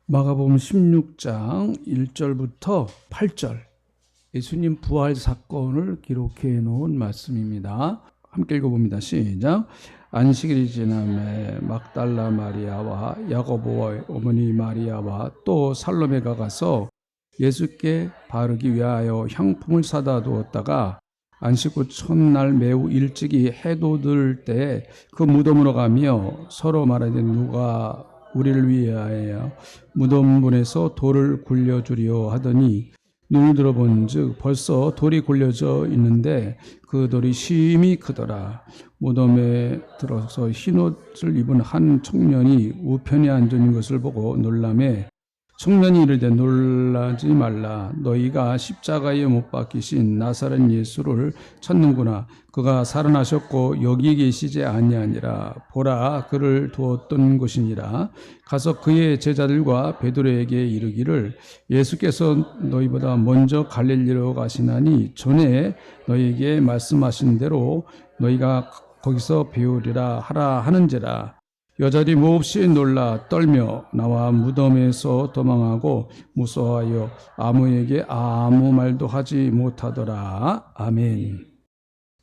마가복음 16장 1절부터 8절 예수님 부활 사건을 기록해 놓은 말씀입니다. 함께 읽어봅니다. 시작. 안식일이 지남에 막달라 마리아와 야고보의 어머니 마리아와 또 살로메가 가서 예수께 바르기 위하여 향품을 사다 두었다가 안식 후 첫날 매우 일찍이 해도 들 때 그 무덤으로 가며 서로 말하되 누가 우리를 위하여 무덤문에서 돌을 굴려주려 하더니 눈을 들어본즉 벌써 돌이 굴려져 있는데 그 돌이 심히 크더라. 무덤에 들어서 흰옷을 입은 한 청년이 우편에 앉아 있는 것을 보고 놀라매 청년이 이르되 놀라지 말라. 너희가 십자가에 못 박히신 나사렛 예수를 찾는구나. 그가 살아나셨고 여기 계시지 아니하니라. 보라, 그를 두었던 곳이니라. 가서 그의 제자들과 베드로에게 이르기를 예수께서 너희보다 먼저 갈릴리로 가시나니 전에 너희에게 말씀하신 대로 너희가 거기서 배우리라 하라 하는지라. 여자들이 몹시 놀라 떨며 나와 무덤에서 도망하고 무서워하여 아무에게 아무 말도 하지 못하더라. 아멘.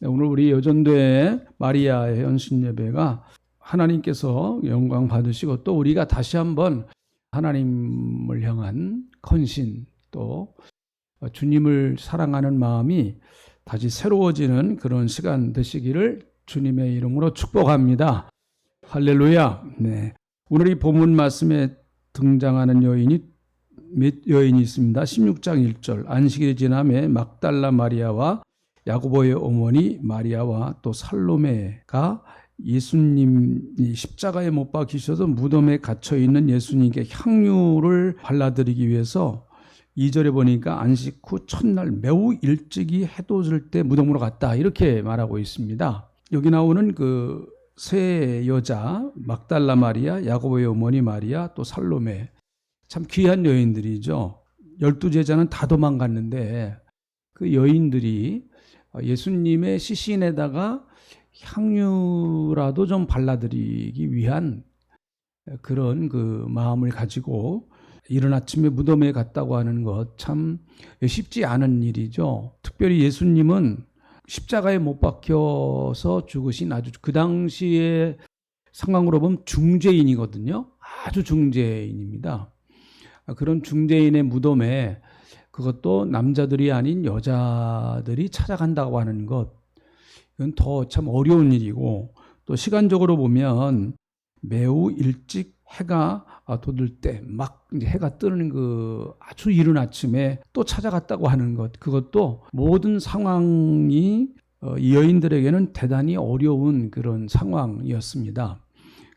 오늘 우리 여전도의 마리아의 헌신 예배가 하나님께서 영광 받으시고 또 우리가 다시 한번 하나님을 향한 헌신 또 주님을 사랑하는 마음이 다시 새로워지는 그런 시간 되시기를 주님의 이름으로 축복합니다. 할렐루야. 네. 오늘 이 본문 말씀에 등장하는 여인이 몇 여인이 있습니다. 16장 1절 안식일이 지남에 막달라 마리아와 야고보의 어머니 마리아와 또 살로메가 예수님이 십자가에 못 박히셔서 무덤에 갇혀 있는 예수님께 향유를 발라드리기 위해서 2절에 보니까 안식 후 첫날 매우 일찍이 해도 질 때 무덤으로 갔다 이렇게 말하고 있습니다. 여기 나오는 그 세 여자 막달라 마리아, 야고보의 어머니 마리아, 또 살로메 참 귀한 여인들이죠. 12제자는 다 도망갔는데 그 여인들이 예수님의 시신에다가 향유라도 좀 발라드리기 위한 그런 그 마음을 가지고 이른 아침에 무덤에 갔다고 하는 것 참 쉽지 않은 일이죠. 특별히 예수님은 십자가에 못 박혀서 죽으신 아주 그 당시의 상황으로 보면 중죄인이거든요. 아주 중죄인입니다. 그런 중죄인의 무덤에 그것도 남자들이 아닌 여자들이 찾아간다고 하는 것, 이건 더 참 어려운 일이고 또 시간적으로 보면 매우 일찍 해가 돋을 때 막 해가 뜨는 그 아주 이른 아침에 또 찾아갔다고 하는 것, 그것도 모든 상황이 이 여인들에게는 대단히 어려운 그런 상황이었습니다.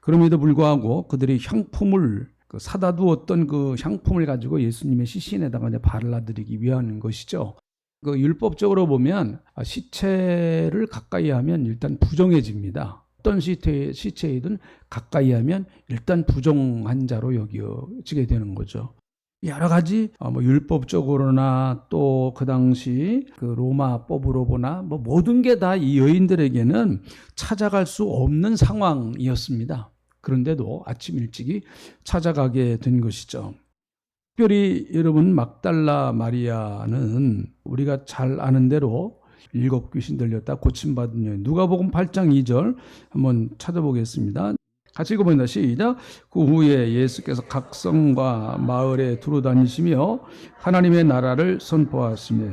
그럼에도 불구하고 그들이 향품을 사다 두었던 그 향품을 가지고 예수님의 시신에다가 이제 발라드리기 위한 것이죠. 그 율법적으로 보면 시체를 가까이 하면 일단 부정해집니다. 어떤 시체이든 가까이 하면 일단 부정한 자로 여겨지게 되는 거죠. 여러 가지 율법적으로나 또 그 당시 그 로마법으로 보나 모든 게 다 이 여인들에게는 찾아갈 수 없는 상황이었습니다. 그런데도 아침 일찍이 찾아가게 된 것이죠. 특별히 여러분 막달라 마리아는 우리가 잘 아는 대로 7 귀신 들렸다 고침받은 여인. 누가복음 8장 2절 한번 찾아보겠습니다. 같이 읽어봅니다. 시작. 그 후에 예수께서 각 성과 마을에 두루 다니시며 하나님의 나라를 선포하시며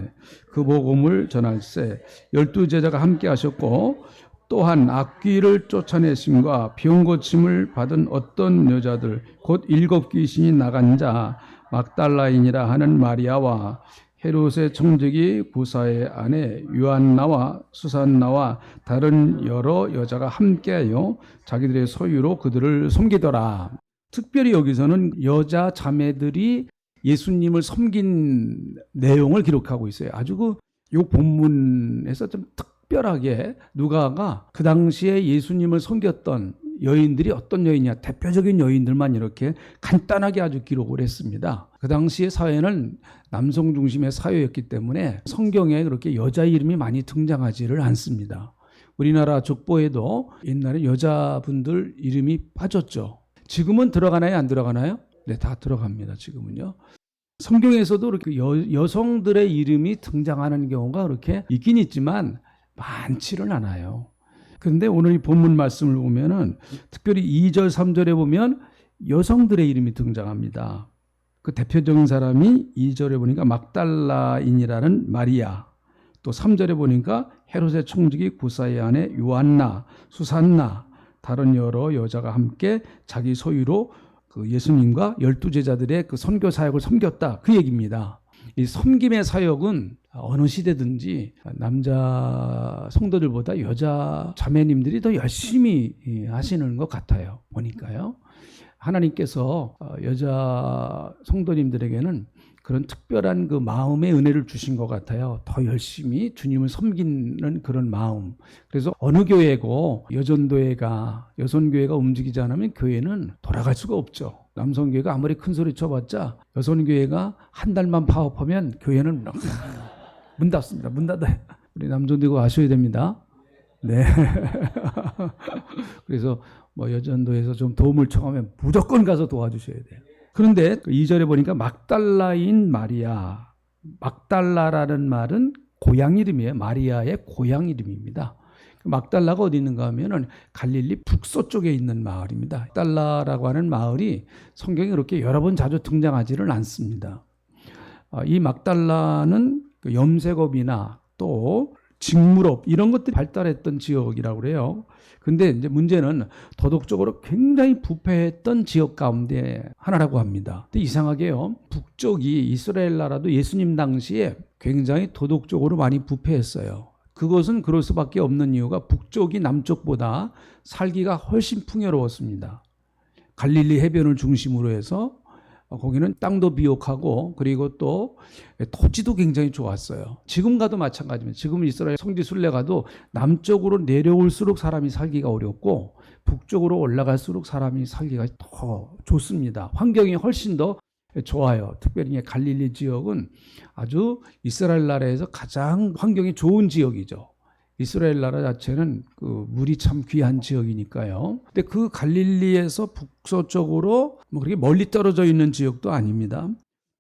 그 복음을 전할세 12제자가 함께 하셨고 또한 악귀를 쫓아내심과 병 고침을 받은 어떤 여자들 곧 7 귀신이 나간 자 막달라인이라 하는 마리아와 헤롯의 청지기 구사의 아내 요한나와 수산나와 다른 여러 여자가 함께하여 자기들의 소유로 그들을 섬기더라. 특별히 여기서는 여자 자매들이 예수님을 섬긴 내용을 기록하고 있어요. 아주 이 본문에서 좀 특별하게 누가가 그 당시에 예수님을 섬겼던 여인들이 어떤 여인이냐, 대표적인 여인들만 이렇게 간단하게 아주 기록을 했습니다. 그 당시의 사회는 남성 중심의 사회였기 때문에 성경에 그렇게 여자 이름이 많이 등장하지를 않습니다. 우리나라 족보에도 옛날에 여자분들 이름이 빠졌죠. 지금은 들어가나요, 안 들어가나요? 네, 다 들어갑니다. 지금은요. 성경에서도 이렇게 여성들의 이름이 등장하는 경우가 그렇게 있긴 있지만 많지는 않아요. 그런데 오늘 이 본문 말씀을 보면은 특별히 2절, 3절에 보면 여성들의 이름이 등장합니다. 그 대표적인 사람이 2절에 보니까 막달라인이라는 마리아, 또 3절에 보니까 헤롯의 총직이 구사의 아내 요한나, 수산나, 다른 여러 여자가 함께 자기 소유로 그 예수님과 12제자들의 그 선교 사역을 섬겼다. 그 얘기입니다. 이 섬김의 사역은 어느 시대든지 남자 성도들보다 여자 자매님들이 더 열심히 하시는 것 같아요. 보니까요. 하나님께서 여자 성도님들에게는 그런 특별한 그 마음의 은혜를 주신 것 같아요. 더 열심히 주님을 섬기는 그런 마음. 그래서 어느 교회고 여선교회가 움직이지 않으면 교회는 돌아갈 수가 없죠. 남성교회가 아무리 큰 소리 쳐봤자 여선교회가 한 달만 파업하면 교회는 문 닫습니다. 문 닫아요. 우리 남전도고 아셔야 됩니다. 네. 그래서 뭐 여전도에서 좀 도움을 청하면 무조건 가서 도와주셔야 돼요. 그런데 2절에 보니까 막달라인 마리아, 막달라라는 말은 고향 이름이에요. 마리아의 고향 이름입니다. 막달라가 어디 있는가 하면은 갈릴리 북서쪽에 있는 마을입니다. 막달라라고 하는 마을이 성경에 그렇게 여러 번 자주 등장하지는 않습니다. 이 막달라는 염색업이나 또 직물업 이런 것들이 발달했던 지역이라고 그래요. 근데 이제 문제는 도덕적으로 굉장히 부패했던 지역 가운데 하나라고 합니다. 근데 이상하게요. 북쪽이 이스라엘 나라도 예수님 당시에 굉장히 도덕적으로 많이 부패했어요. 그것은 그럴 수밖에 없는 이유가 북쪽이 남쪽보다 살기가 훨씬 풍요로웠습니다. 갈릴리 해변을 중심으로 해서 거기는 땅도 비옥하고 그리고 또 토지도 굉장히 좋았어요. 지금 가도 마찬가지입니다. 지금 이스라엘 성지 순례 가도 남쪽으로 내려올수록 사람이 살기가 어렵고 북쪽으로 올라갈수록 사람이 살기가 더 좋습니다. 환경이 훨씬 더 좋아요. 특별히 갈릴리 지역은 아주 이스라엘 나라에서 가장 환경이 좋은 지역이죠. 이스라엘 나라 자체는 그 물이 참 귀한 지역이니까요. 근데 그 갈릴리에서 북서쪽으로 뭐 그렇게 멀리 떨어져 있는 지역도 아닙니다.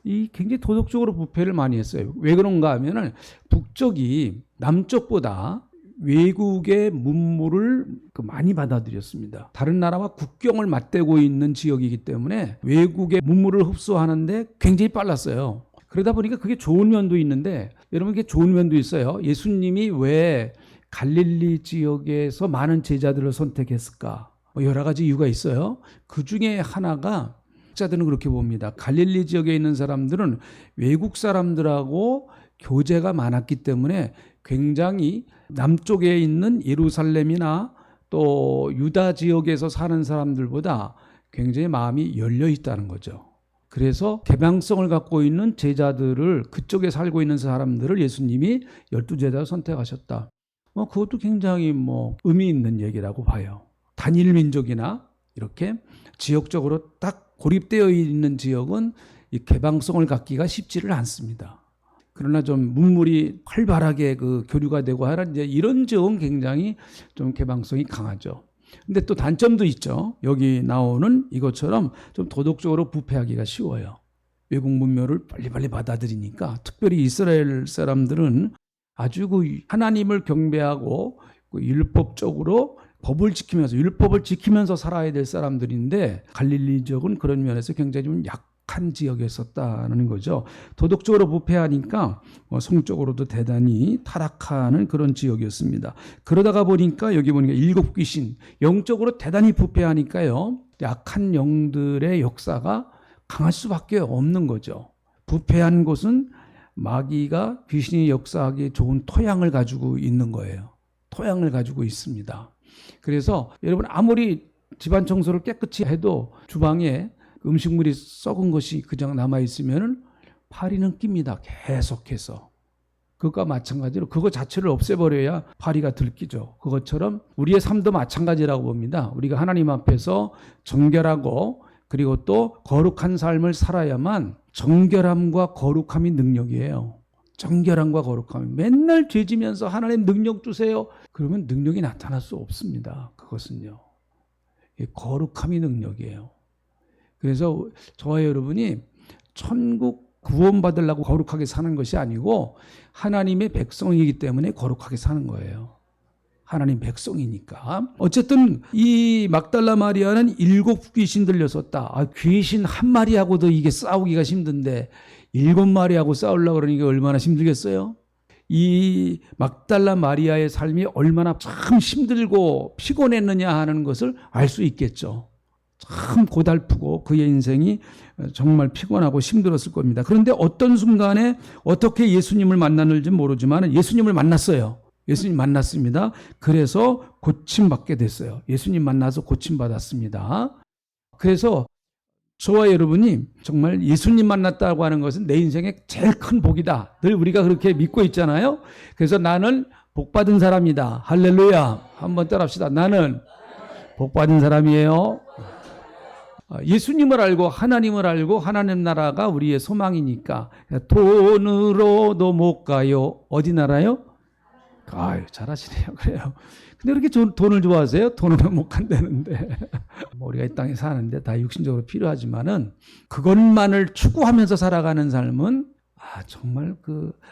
이 굉장히 도덕적으로 부패를 많이 했어요. 왜 그런가 하면은 북쪽이 남쪽보다 외국의 문물을 많이 받아들였습니다. 다른 나라와 국경을 맞대고 있는 지역이기 때문에 외국의 문물을 흡수하는데 굉장히 빨랐어요. 그러다 보니까 그게 좋은 면도 있는데 여러분 이게 좋은 면도 있어요. 예수님이 왜 갈릴리 지역에서 많은 제자들을 선택했을까? 여러 가지 이유가 있어요. 그 중에 하나가 학자들은 그렇게 봅니다. 갈릴리 지역에 있는 사람들은 외국 사람들하고 교제가 많았기 때문에 굉장히 남쪽에 있는 예루살렘이나 또 유다 지역에서 사는 사람들보다 굉장히 마음이 열려 있다는 거죠. 그래서 개방성을 갖고 있는 제자들을 그쪽에 살고 있는 사람들을 예수님이 12제자로 선택하셨다. 그것도 굉장히 의미 있는 얘기라고 봐요. 단일 민족이나 이렇게 지역적으로 딱 고립되어 있는 지역은 이 개방성을 갖기가 쉽지를 않습니다. 그러나 좀 문물이 활발하게 그 교류가 되고 하는 이제 이런 지역은 굉장히 좀 개방성이 강하죠. 근데 또 단점도 있죠. 여기 나오는 이것처럼 좀 도덕적으로 부패하기가 쉬워요. 외국 문명을 빨리빨리 받아들이니까 특별히 이스라엘 사람들은 아주 그 하나님을 경배하고 그 율법적으로 율법을 지키면서 살아야 될 사람들인데 갈릴리 지역은 그런 면에서 굉장히 좀 약한 지역이었었다는 거죠. 도덕적으로 부패하니까 성적으로도 대단히 타락하는 그런 지역이었습니다. 그러다가 보니까 여기 보니까 7 귀신, 영적으로 대단히 부패하니까요. 약한 영들의 역사가 강할 수밖에 없는 거죠. 부패한 곳은 마귀가 귀신이 역사하기 좋은 토양을 가지고 있는 거예요. 토양을 가지고 있습니다. 그래서 여러분 아무리 집안 청소를 깨끗이 해도 주방에 음식물이 썩은 것이 그냥 남아있으면 파리는 낍니다. 계속해서. 그것과 마찬가지로 그거 자체를 없애버려야 파리가 들키죠. 그것처럼 우리의 삶도 마찬가지라고 봅니다. 우리가 하나님 앞에서 정결하고 그리고 또 거룩한 삶을 살아야만 정결함과 거룩함이 능력이에요. 정결함과 거룩함이 맨날 죄지면서 하나님 능력 주세요. 그러면 능력이 나타날 수 없습니다. 그것은요. 거룩함이 능력이에요. 그래서 저와 여러분이 천국 구원받으려고 거룩하게 사는 것이 아니고 하나님의 백성이기 때문에 거룩하게 사는 거예요. 하나님 백성이니까. 어쨌든 이 막달라 마리아는 7 귀신 들렸었다. 귀신 한 마리하고도 이게 싸우기가 힘든데 7 마리하고 싸우려고 그러니까 얼마나 힘들겠어요? 이 막달라 마리아의 삶이 얼마나 참 힘들고 피곤했느냐 하는 것을 알 수 있겠죠. 참 고달프고 그의 인생이 정말 피곤하고 힘들었을 겁니다. 그런데 어떤 순간에 어떻게 예수님을 만났는지 모르지만 예수님을 만났어요. 예수님 만났습니다. 그래서 고침받게 됐어요. 예수님 만나서 고침받았습니다. 그래서 저와 여러분이 정말 예수님 만났다고 하는 것은 내 인생의 제일 큰 복이다. 늘 우리가 그렇게 믿고 있잖아요. 그래서 나는 복받은 사람이다. 할렐루야. 한번 따라합시다. 나는 복받은 사람이에요. 예수님을 알고 하나님을 알고 하나님 나라가 우리의 소망이니까 돈으로도 못 가요. 어디 나라요? 아유, 잘하시네요. 그래요. 근데 그렇게 돈을 좋아하세요? 돈으로 못 간다는데. 우리가 이 땅에 사는데 다 육신적으로 필요하지만은 그것만을 추구하면서 살아가는 삶은 정말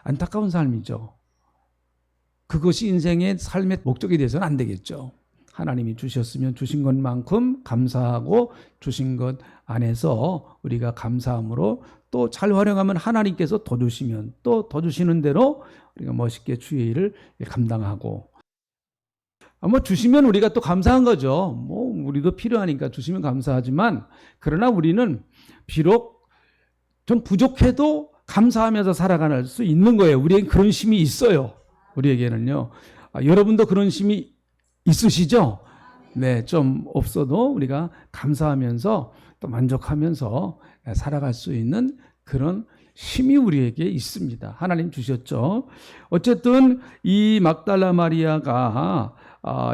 안타까운 삶이죠. 그것이 인생의 삶의 목적이 돼서는 안 되겠죠. 하나님이 주셨으면 주신 것만큼 감사하고 주신 것 안에서 우리가 감사함으로 또 잘 활용하면 하나님께서 더 주시면 또 더 주시는 대로 우리가 멋있게 주의 일을 감당하고 주시면 우리가 또 감사한 거죠. 우리도 필요하니까 주시면 감사하지만 그러나 우리는 비록 좀 부족해도 감사하면서 살아갈 수 있는 거예요. 우리에게 그런 힘이 있어요. 우리에게는요. 여러분도 그런 힘이 있으시죠? 네, 좀 없어도 우리가 감사하면서 또 만족하면서 살아갈 수 있는 그런 힘이 우리에게 있습니다. 하나님 주셨죠. 어쨌든 이 막달라 마리아가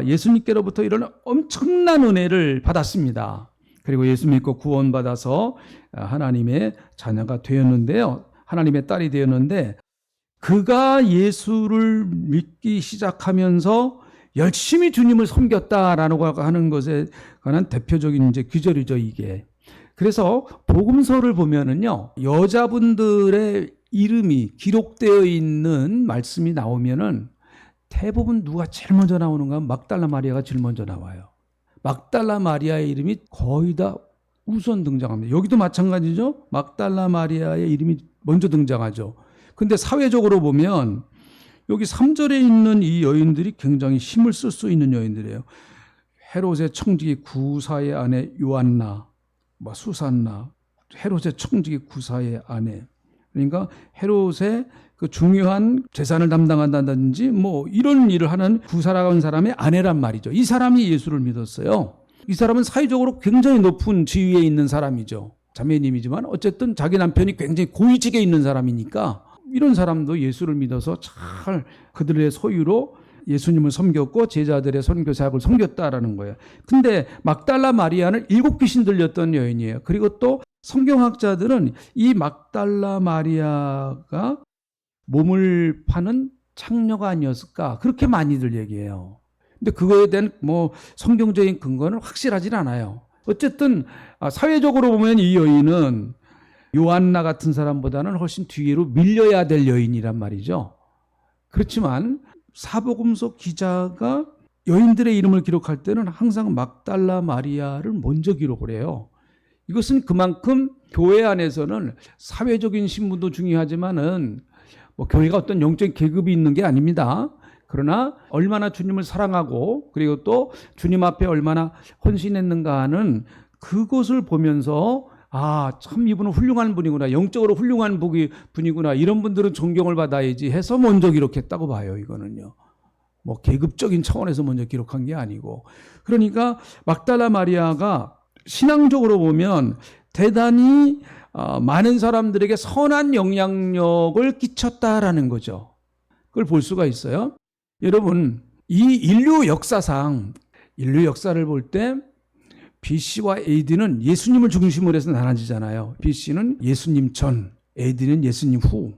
예수님께로부터 이런 엄청난 은혜를 받았습니다. 그리고 예수 믿고 구원받아서 하나님의 자녀가 되었는데요. 하나님의 딸이 되었는데 그가 예수를 믿기 시작하면서 열심히 주님을 섬겼다라고 하는 것에 관한 대표적인 귀절이죠, 이게. 그래서 복음서를 보면은요, 여자분들의 이름이 기록되어 있는 말씀이 나오면은 대부분 누가 제일 먼저 나오는가? 막달라 마리아가 제일 먼저 나와요. 막달라 마리아의 이름이 거의 다 우선 등장합니다. 여기도 마찬가지죠. 막달라 마리아의 이름이 먼저 등장하죠. 근데 사회적으로 보면 여기 3절에 있는 이 여인들이 굉장히 힘을 쓸 수 있는 여인들이에요. 헤롯의 청지기 구사의 아내 요한나, 수산나, 헤롯의 청지기 구사의 아내. 그러니까 헤롯의 그 중요한 재산을 담당한다든지 이런 일을 하는 구사라는 사람의 아내란 말이죠. 이 사람이 예수를 믿었어요. 이 사람은 사회적으로 굉장히 높은 지위에 있는 사람이죠. 자매님이지만 어쨌든 자기 남편이 굉장히 고위직에 있는 사람이니까 이런 사람도 예수를 믿어서 잘 그들의 소유로 예수님을 섬겼고 제자들의 선교 사역을 섬겼다라는 거예요. 근데 막달라 마리아는 7 귀신 들렸던 여인이에요. 그리고 또 성경학자들은 이 막달라 마리아가 몸을 파는 창녀가 아니었을까 그렇게 많이들 얘기해요. 근데 그거에 대한 성경적인 근거는 확실하진 않아요. 어쨌든 사회적으로 보면 이 여인은 요한나 같은 사람보다는 훨씬 뒤로 밀려야 될 여인이란 말이죠. 그렇지만 사복음서 기자가 여인들의 이름을 기록할 때는 항상 막달라 마리아를 먼저 기록을 해요. 이것은 그만큼 교회 안에서는 사회적인 신분도 중요하지만은 교회가 어떤 영적인 계급이 있는 게 아닙니다. 그러나 얼마나 주님을 사랑하고 그리고 또 주님 앞에 얼마나 헌신했는가 하는 그것을 보면서 참 이분은 훌륭한 분이구나. 영적으로 훌륭한 분이구나. 이런 분들은 존경을 받아야지 해서 먼저 기록했다고 봐요. 이거는요. 계급적인 차원에서 먼저 기록한 게 아니고. 그러니까 막달라 마리아가 신앙적으로 보면 대단히 많은 사람들에게 선한 영향력을 끼쳤다라는 거죠. 그걸 볼 수가 있어요. 여러분, 이 인류 역사상 인류 역사를 볼 때 BC와 AD는 예수님을 중심으로 해서 나눠지잖아요. BC는 예수님 전, AD는 예수님 후.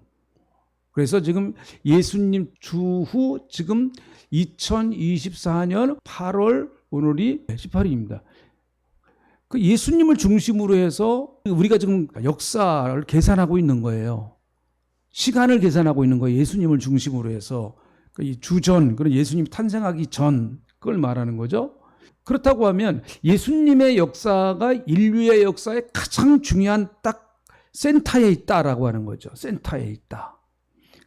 그래서 지금 예수님 주후 지금 2024년 8월 오늘이 18일입니다. 그 예수님을 중심으로 해서 우리가 지금 역사를 계산하고 있는 거예요. 시간을 계산하고 있는 거예요. 예수님을 중심으로 해서. 이 주전, 그런 예수님 탄생하기 전, 그걸 말하는 거죠. 그렇다고 하면 예수님의 역사가 인류의 역사에 가장 중요한 딱 센터에 있다라고 하는 거죠. 센터에 있다.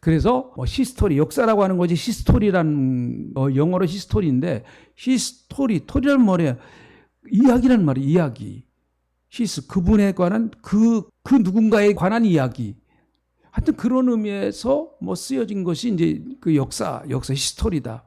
그래서 히스토리, 역사라고 하는 거지, 히스토리란 영어로 히스토리인데, 토리란 뭐래요? 이야기란 말이에요. 이야기. 그분에 관한 그 누군가에 관한 이야기. 하여튼 그런 의미에서 쓰여진 것이 이제 그 역사 히스토리다.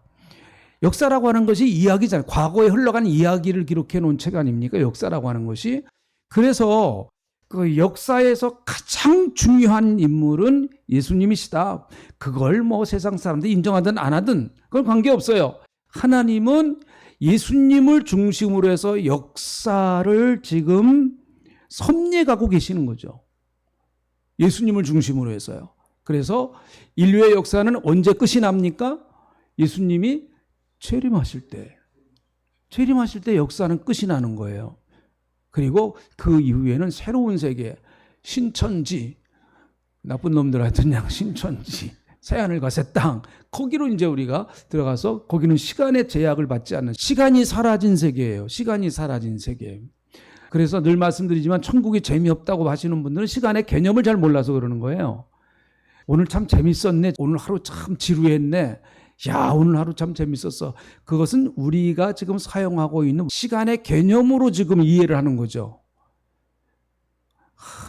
역사라고 하는 것이 이야기잖아요. 과거에 흘러간 이야기를 기록해 놓은 책 아닙니까? 역사라고 하는 것이. 그래서 그 역사에서 가장 중요한 인물은 예수님이시다. 그걸 세상 사람들이 인정하든 안 하든 그건 관계없어요. 하나님은 예수님을 중심으로 해서 역사를 지금 섭리해가고 계시는 거죠. 예수님을 중심으로 해서요. 그래서 인류의 역사는 언제 끝이 납니까? 예수님이 재림하실 때 역사는 끝이 나는 거예요. 그리고 그 이후에는 새로운 세계, 신천지, 나쁜 놈들한테 그냥 신천지, 새하늘과 새 땅, 거기로 이제 우리가 들어가서 거기는 시간의 제약을 받지 않는 시간이 사라진 세계예요. 시간이 사라진 세계. 그래서 늘 말씀드리지만 천국이 재미없다고 하시는 분들은 시간의 개념을 잘 몰라서 그러는 거예요. 오늘 참 재밌었네. 오늘 하루 참 지루했네. 야, 오늘 하루 참 재밌었어. 그것은 우리가 지금 사용하고 있는 시간의 개념으로 지금 이해를 하는 거죠.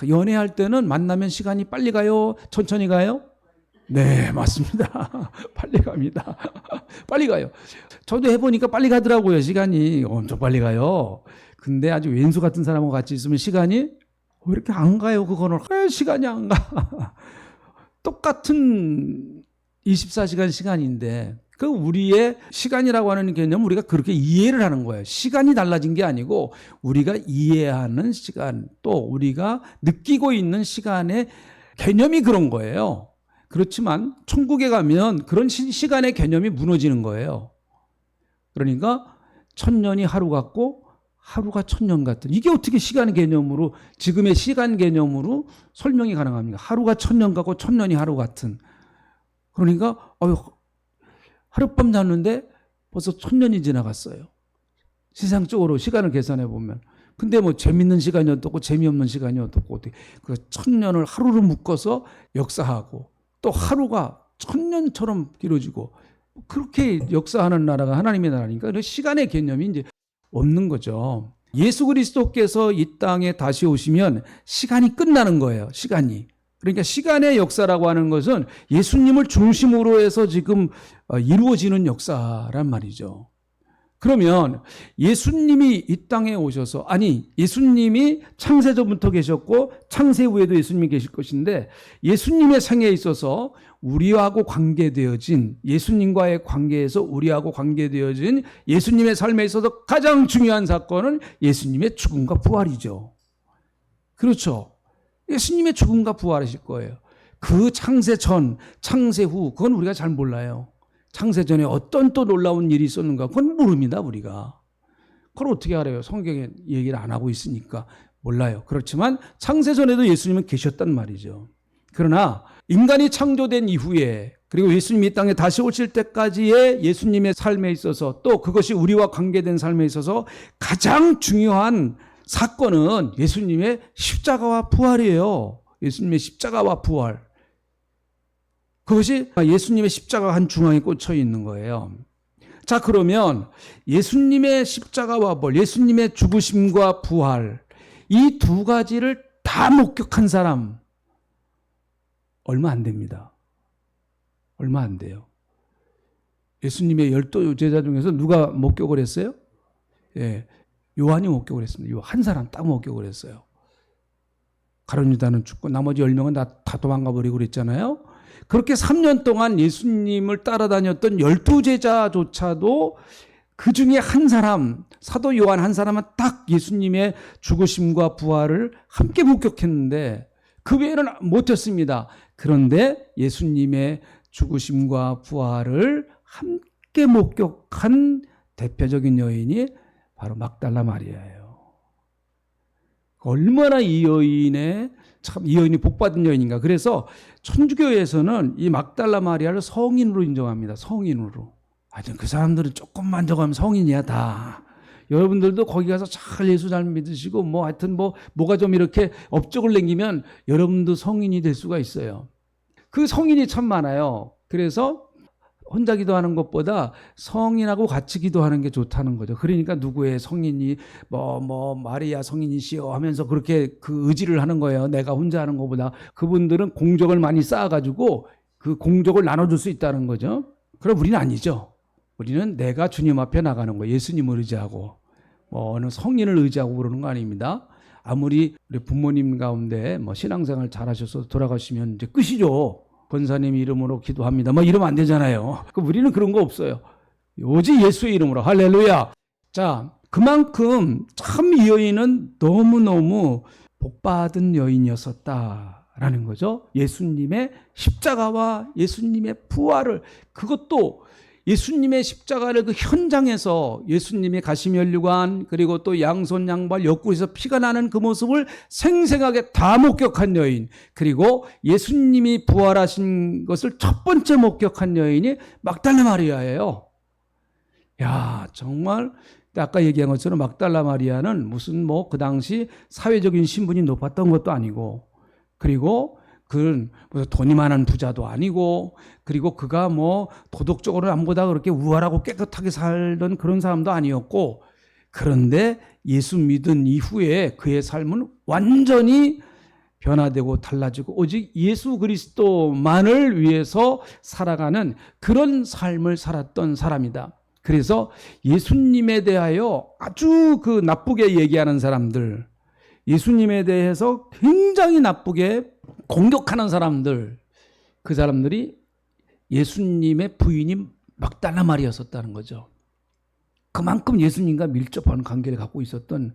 연애할 때는 만나면 시간이 빨리 가요? 천천히 가요? 네, 맞습니다. 빨리 갑니다. 빨리 가요. 저도 해보니까 빨리 가더라고요. 시간이 엄청 빨리 가요. 근데 아주 왼수 같은 사람하고 같이 있으면 시간이 왜 이렇게 안 가요? 그거는 왜 시간이 안 가? 똑같은 24시간 시간인데 그 우리의 시간이라고 하는 개념 우리가 그렇게 이해를 하는 거예요. 시간이 달라진 게 아니고 우리가 이해하는 시간 또 우리가 느끼고 있는 시간의 개념이 그런 거예요. 그렇지만 천국에 가면 그런 시간의 개념이 무너지는 거예요. 그러니까 1000년이 하루 같고 하루가 1000년 같은, 이게 어떻게 시간 개념으로, 지금의 시간 개념으로 설명이 가능합니까? 하루가 1000년 같고 1000년이 하루 같은. 그러니까 하룻밤 잤는데 벌써 1000년이 지나갔어요. 세상적으로 시간을 계산해 보면. 근데 재밌는 시간이 어떻고 재미없는 시간이 어떻고 어떻게 그 1000년을 하루로 묶어서 역사하고 또 하루가 1000년처럼 길어지고 그렇게 역사하는 나라가 하나님의 나라니까 시간의 개념이 이제 없는 거죠. 예수 그리스도께서 이 땅에 다시 오시면 시간이 끝나는 거예요. 시간이. 그러니까 시간의 역사라고 하는 것은 예수님을 중심으로 해서 지금 이루어지는 역사란 말이죠. 그러면 예수님이 이 땅에 오셔서, 예수님이 창세전부터 계셨고 창세 후에도 예수님이 계실 것인데 예수님의 생애에 있어서 우리하고 관계되어진, 예수님과의 관계에서 우리하고 관계되어진 예수님의 삶에 있어서 가장 중요한 사건은 예수님의 죽음과 부활이죠. 그렇죠. 예수님의 죽음과 부활하실 거예요. 그 창세 전, 창세 후, 그건 우리가 잘 몰라요. 창세 전에 어떤 또 놀라운 일이 있었는가, 그건 모릅니다, 우리가. 그걸 어떻게 알아요? 성경에 얘기를 안 하고 있으니까 몰라요. 그렇지만 창세 전에도 예수님은 계셨단 말이죠. 그러나 인간이 창조된 이후에, 그리고 예수님이 이 땅에 다시 오실 때까지의 예수님의 삶에 있어서, 또 그것이 우리와 관계된 삶에 있어서 가장 중요한 사건은 예수님의 십자가와 부활이에요. 예수님의 십자가와 부활. 그것이 예수님의 십자가 한 중앙에 꽂혀 있는 거예요. 자, 그러면 예수님의 십자가와 부활, 예수님의 죽으심과 부활, 이 두 가지를 다 목격한 사람 얼마 안 됩니다. 얼마 안 돼요. 예수님의 12 제자 중에서 누가 목격을 했어요? 예, 요한이 목격을 했습니다. 요 한 사람 딱 목격을 했어요. 가룟 유다는 죽고 나머지 10명은 다 도망가 버리고 그랬잖아요. 그렇게 3년 동안 예수님을 따라다녔던 12제자조차도 그 중에 한 사람, 사도 요한 한 사람은 딱 예수님의 죽으심과 부활을 함께 목격했는데 그 외에는 못했습니다. 그런데 예수님의 죽으심과 부활을 함께 목격한 대표적인 여인이 바로 막달라 마리아예요. 얼마나 이 여인의 참 이 여인이 복받은 여인인가. 그래서 천주교에서는 이 막달라 마리아를 성인으로 인정합니다. 성인으로. 하여튼 그 사람들은 조금만 저거 하면 성인이야 다. 여러분들도 거기 가서 예수 잘 믿으시고 뭐 하여튼 뭐가 좀 이렇게 업적을 남기면 여러분도 성인이 될 수가 있어요. 그 성인이 참 많아요. 그래서 혼자 기도하는 것보다 성인하고 같이 기도하는 게 좋다는 거죠. 그러니까 누구의 성인이 마리아 성인이시여 하면서 그렇게 그 의지를 하는 거예요. 내가 혼자 하는 것보다. 그분들은 공적을 많이 쌓아가지고 그 공적을 나눠줄 수 있다는 거죠. 그럼 우리는 아니죠. 우리는 내가 주님 앞에 나가는 거예요. 예수님을 의지하고 어느 성인을 의지하고 그러는 거 아닙니다. 아무리 우리 부모님 가운데 신앙생활 잘하셔서 돌아가시면 이제 끝이죠. 권사님 이름으로 기도합니다. 이러면 안 되잖아요. 우리는 그런 거 없어요. 오직 예수의 이름으로 할렐루야. 자, 그만큼 참 이 여인은 너무너무 복받은 여인이었었다라는 거죠. 예수님의 십자가와 예수님의 부활을, 그것도 예수님의 십자가를 그 현장에서 예수님이 가시면류관 그리고 또 양손 양발 옆구리에서 피가 나는 그 모습을 생생하게 다 목격한 여인, 그리고 예수님이 부활하신 것을 첫 번째 목격한 여인이 막달라 마리아예요. 야, 정말 아까 얘기한 것처럼 막달라 마리아는 무슨 그 당시 사회적인 신분이 높았던 것도 아니고, 그리고 그는 돈이 많은 부자도 아니고, 그리고 그가 도덕적으로 남보다 그렇게 우월하고 깨끗하게 살던 그런 사람도 아니었고, 그런데 예수 믿은 이후에 그의 삶은 완전히 변화되고 달라지고 오직 예수 그리스도만을 위해서 살아가는 그런 삶을 살았던 사람이다. 그래서 예수님에 대하여 아주 나쁘게 얘기하는 사람들, 예수님에 대해서 굉장히 나쁘게 공격하는 사람들, 그 사람들이 예수님의 부인이 막달라 마리아였었다는 거죠. 그만큼 예수님과 밀접한 관계를 갖고 있었던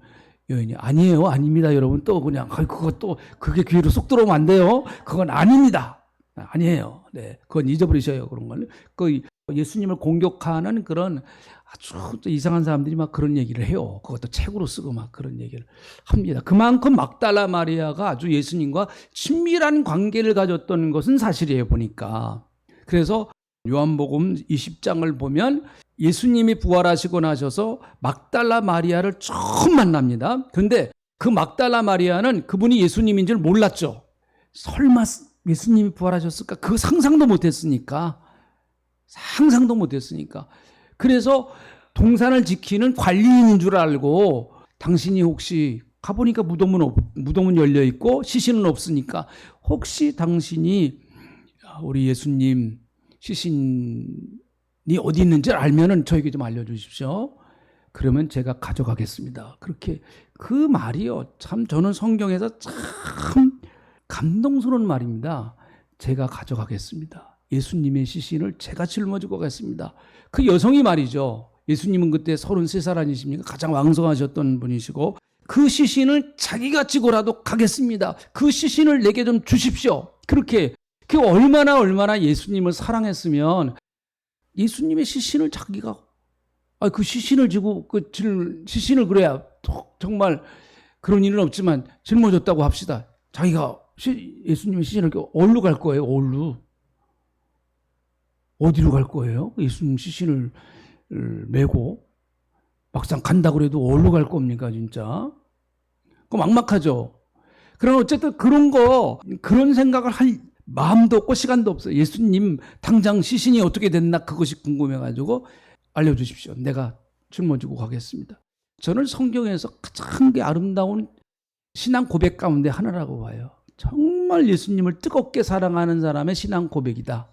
여인이 아니에요. 아닙니다. 여러분 또 그냥 그것도 그게 귀로 쏙 들어오면 안 돼요. 그건 아닙니다. 아니에요. 네, 그건 잊어버리셔요. 그런 걸. 그 예수님을 공격하는 그런 아주 이상한 사람들이 막 그런 얘기를 해요. 그것도 책으로 쓰고 막 그런 얘기를 합니다. 그만큼 막달라 마리아가 아주 예수님과 친밀한 관계를 가졌던 것은 사실이에요, 보니까. 그래서 요한복음 20장을 보면 예수님이 부활하시고 나셔서 막달라 마리아를 처음 만납니다. 그런데 그 막달라 마리아는 그분이 예수님인 줄 몰랐죠. 설마 예수님이 부활하셨을까? 그 상상도 못했으니까. 그래서 동산을 지키는 관리인인 줄 알고, 당신이 혹시 가보니까 무덤은 열려 있고 시신은 없으니까 혹시 당신이 우리 예수님 시신이 어디 있는지 알면은 저에게 좀 알려주십시오. 그러면 제가 가져가겠습니다. 그렇게 그 말이요, 참 저는 성경에서 참 감동스러운 말입니다. 제가 가져가겠습니다. 예수님의 시신을 제가 짊어지고 가겠습니다. 그 여성이 말이죠. 예수님은 그때 33살 아니십니까? 가장 왕성하셨던 분이시고, 그 시신을 자기가 지고라도 가겠습니다. 그 시신을 내게 좀 주십시오. 그렇게 그 얼마나 예수님을 사랑했으면 예수님의 시신을 자기가 그 시신을 지고 시신을 그래야 정말 그런 일은 없지만 짊어졌다고 합시다. 자기가 예수님의 시신을 어디로 갈 거예요? 어디로 갈 거예요? 예수님 시신을 메고 막상 간다고 해도 어디로 갈 겁니까, 진짜? 그거 막막하죠. 그럼 어쨌든 그런 생각을 할 마음도 없고 시간도 없어요. 예수님 당장 시신이 어떻게 됐나 그것이 궁금해가지고 알려주십시오. 내가 짊어지고 가겠습니다. 저는 성경에서 가장 아름다운 신앙 고백 가운데 하나라고 봐요. 정말 예수님을 뜨겁게 사랑하는 사람의 신앙 고백이다.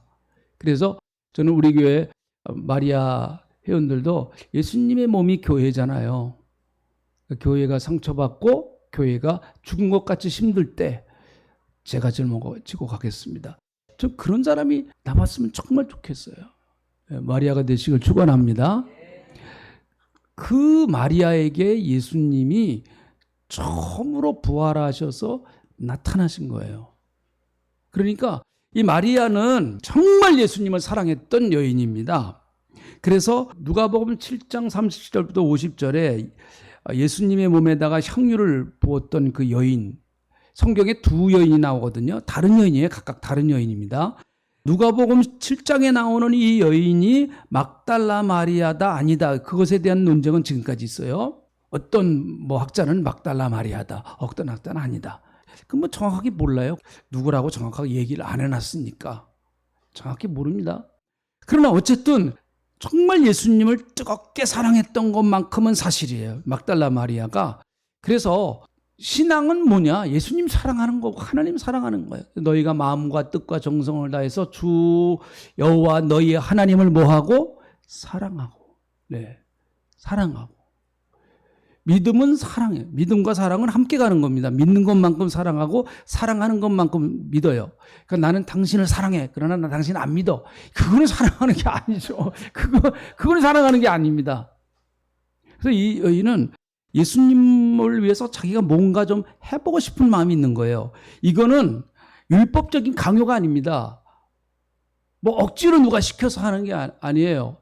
그래서 저는 우리 교회 마리아 회원들도 예수님의 몸이 교회잖아요. 교회가 상처받고 교회가 죽은 것 같이 힘들 때 제가 짊어지고 가겠습니다. 저 그런 사람이 남았으면 정말 좋겠어요. 마리아가 되시길 축원합니다. 그 마리아에게 예수님이 처음으로 부활하셔서 나타나신 거예요. 그러니까 이 마리아는 정말 예수님을 사랑했던 여인입니다. 그래서 누가복음 7장 30절부터 50절에 예수님의 몸에다가 향유를 부었던 그 여인, 성경에 두 여인이 나오거든요. 다른 여인이에요. 각각 다른 여인입니다. 누가복음 7장에 나오는 이 여인이 막달라 마리아다 아니다. 그것에 대한 논쟁은 지금까지 있어요. 어떤 학자는 막달라 마리아다. 어떤 학자는 아니다. 그건 정확하게 몰라요. 누구라고 정확하게 얘기를 안 해놨으니까. 정확히 모릅니다. 그러나 어쨌든 정말 예수님을 뜨겁게 사랑했던 것만큼은 사실이에요. 막달라 마리아가. 그래서 신앙은 뭐냐? 예수님 사랑하는 거고 하나님 사랑하는 거예요. 너희가 마음과 뜻과 정성을 다해서 주 여호와 너희의 하나님을 뭐하고? 사랑하고. 네, 사랑하고. 믿음은 사랑해요. 믿음과 사랑은 함께 가는 겁니다. 믿는 것만큼 사랑하고 사랑하는 것만큼 믿어요. 그러니까 나는 당신을 사랑해. 그러나 나 당신 안 믿어. 그거는 사랑하는 게 아니죠. 그거는 사랑하는 게 아닙니다. 그래서 이 여인은 예수님을 위해서 자기가 뭔가 좀 해보고 싶은 마음이 있는 거예요. 이거는 율법적인 강요가 아닙니다. 억지로 누가 시켜서 하는 게 아니에요.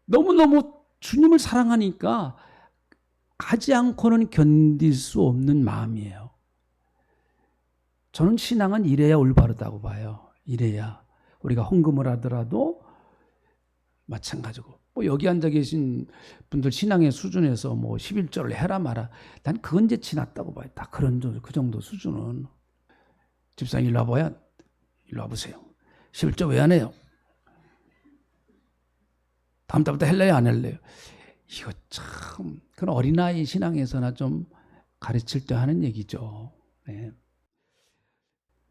너무너무 주님을 사랑하니까 하지 않고는 견딜 수 없는 마음이에요. 저는 신앙은 이래야 올바르다고 봐요. 이래야. 우리가 헌금을 하더라도 마찬가지고. 여기 앉아 계신 분들 신앙의 수준에서 11절을 해라 마라. 난 그건 이제 지났다고 봐요. 다 그 정도 수준은. 집사님 일로 와봐야. 일로 와보세요. 11절 왜 안 해요? 다음 달부터 할래요? 안 할래요? 이거 참 그런 어린아이 신앙에서나 좀 가르칠 때 하는 얘기죠. 네.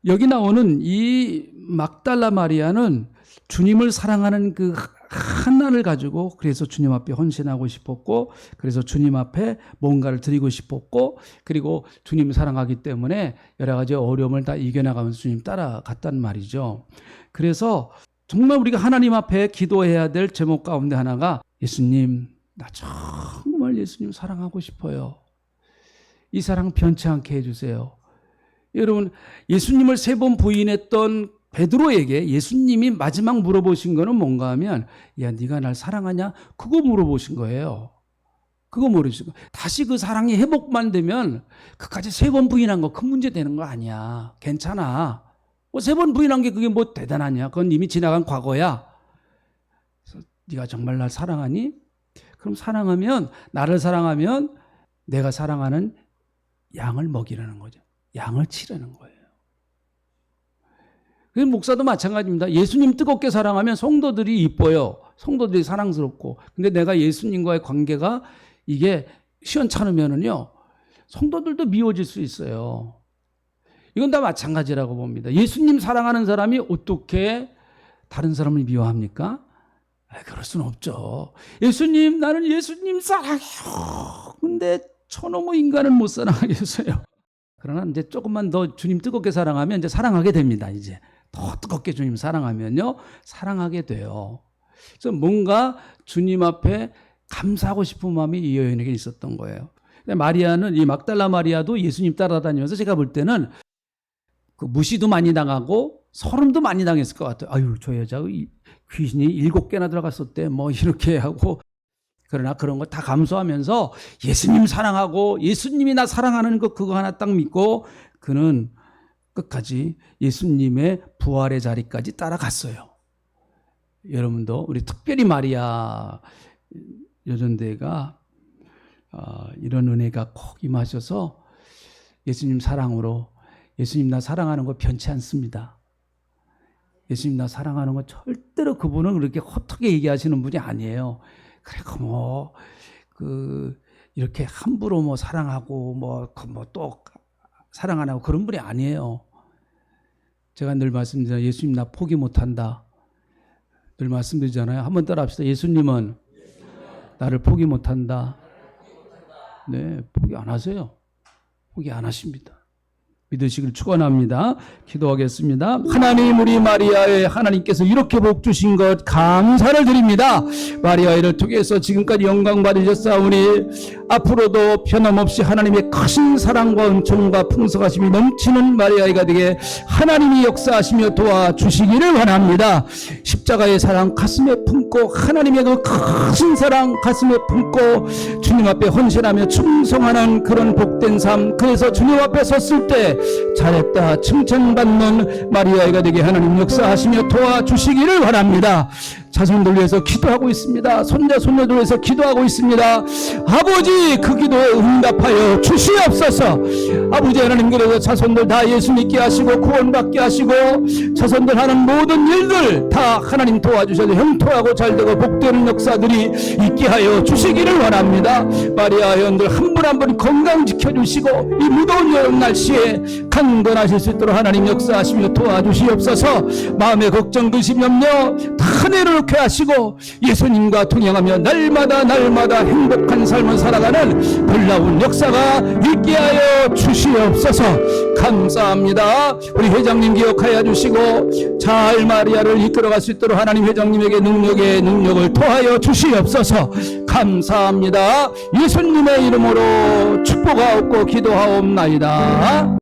여기 나오는 이 막달라 마리아는 주님을 사랑하는 그 하나를 가지고 그래서 주님 앞에 헌신하고 싶었고 그래서 주님 앞에 뭔가를 드리고 싶었고 그리고 주님 사랑하기 때문에 여러 가지 어려움을 다 이겨나가면서 주님 따라갔단 말이죠. 그래서 정말 우리가 하나님 앞에 기도해야 될 제목 가운데 하나가 예수님 나 정말 예수님 사랑하고 싶어요. 이 사랑 변치 않게 해주세요. 여러분 예수님을 3번 부인했던 베드로에게 예수님이 마지막 물어보신 거는 뭔가 하면 야 네가 날 사랑하냐? 그거 물어보신 거예요. 그거 물으시고 다시 그 사랑이 회복만 되면 그까지 3번 부인한 거 큰 문제 되는 거 아니야. 괜찮아. 3번 부인한 게 그게 대단하냐? 그건 이미 지나간 과거야. 그래서 네가 정말 날 사랑하니? 그럼 나를 사랑하면 내가 사랑하는 양을 먹이라는 거죠. 양을 치라는 거예요. 목사도 마찬가지입니다. 예수님 뜨겁게 사랑하면 성도들이 이뻐요. 성도들이 사랑스럽고. 근데 내가 예수님과의 관계가 이게 시원찮으면은요, 성도들도 미워질 수 있어요. 이건 다 마찬가지라고 봅니다. 예수님 사랑하는 사람이 어떻게 다른 사람을 미워합니까? 그럴 수는 없죠. 예수님, 나는 예수님 사랑해요. 근데 저놈의 인간은 못 사랑하겠어요. 그러나 이제 조금만 더 주님 뜨겁게 사랑하면 이제 사랑하게 됩니다. 이제 더 뜨겁게 주님 사랑하면요, 사랑하게 돼요. 그래서 뭔가 주님 앞에 감사하고 싶은 마음이 이 여인에게 있었던 거예요. 마리아는, 이 막달라 마리아도 예수님 따라다니면서 제가 볼 때는 그 무시도 많이 당하고 서름도 많이 당했을 것 같아요. 아유, 저 여자 귀신이 7개나 들어갔었대. 이렇게 하고. 그러나 그런 거 다 감수하면서 예수님 사랑하고 예수님이 나 사랑하는 거 그거 하나 딱 믿고 그는 끝까지 예수님의 부활의 자리까지 따라갔어요. 여러분도 우리 특별히 마리아 여전대가 이런 은혜가 꼭 임하셔서 예수님 사랑으로 예수님 나 사랑하는 거 변치 않습니다. 예수님 나 사랑하는 거 절대로 그분은 그렇게 헛되게 얘기하시는 분이 아니에요. 그리고 이렇게 함부로 사랑하고 또 사랑 안 하고 그런 분이 아니에요. 제가 늘 말씀드리잖아요. 예수님 나 포기 못 한다. 늘 말씀드리잖아요. 한번 따라 합시다. 예수님은 나를 포기 못 한다. 네, 포기 안 하세요. 포기 안 하십니다. 믿으시길 축원합니다. 기도하겠습니다. 하나님, 우리 마리아에 하나님께서 이렇게 복 주신 것 감사를 드립니다. 마리아를 통해서 지금까지 영광 받으셨사오니 앞으로도 변함없이 하나님의 크신 사랑과 은총과 풍성하심이 넘치는 마리아가 되게 하나님이 역사하시며 도와주시기를 원합니다. 십자가의 사랑 가슴에 품고 하나님의 그 크신 사랑 가슴에 품고 주님 앞에 헌신하며 충성하는 그런 복된 삶, 그래서 주님 앞에 섰을 때 잘했다 칭찬받는 마리아가 되게 하나님 역사하시며 도와주시기를 원합니다. 자손들 위해서 기도하고 있습니다. 손자 손녀들 위해서 기도하고 있습니다. 아버지, 그 기도에 응답하여 주시옵소서. 아버지 하나님, 그래서 자손들 다 예수 믿게 하시고 구원받게 하시고 자손들 하는 모든 일들 다 하나님 도와주셔서 형통하고 잘되고 복되는 역사들이 있게 하여 주시기를 원합니다. 마리아 회원들 한 분 한 분 건강 지켜주시고 이 무더운 여름 날씨에 강건하실 수 있도록 하나님 역사하시며 도와주시옵소서. 마음의 걱정, 근심, 염려 다 내려놓게 하시고 예수님과 동행하며 날마다 행복한 삶을 살아가는 놀라운 역사가 있게 하여 주시옵소서. 감사합니다. 우리 회장님 기억하여 주시고 잘 마리아를 이끌어갈 수 있도록 하나님 회장님에게 능력을 토하여 주시옵소서. 감사합니다. 예수님의 이름으로 축복하옵고 기도하옵나이다.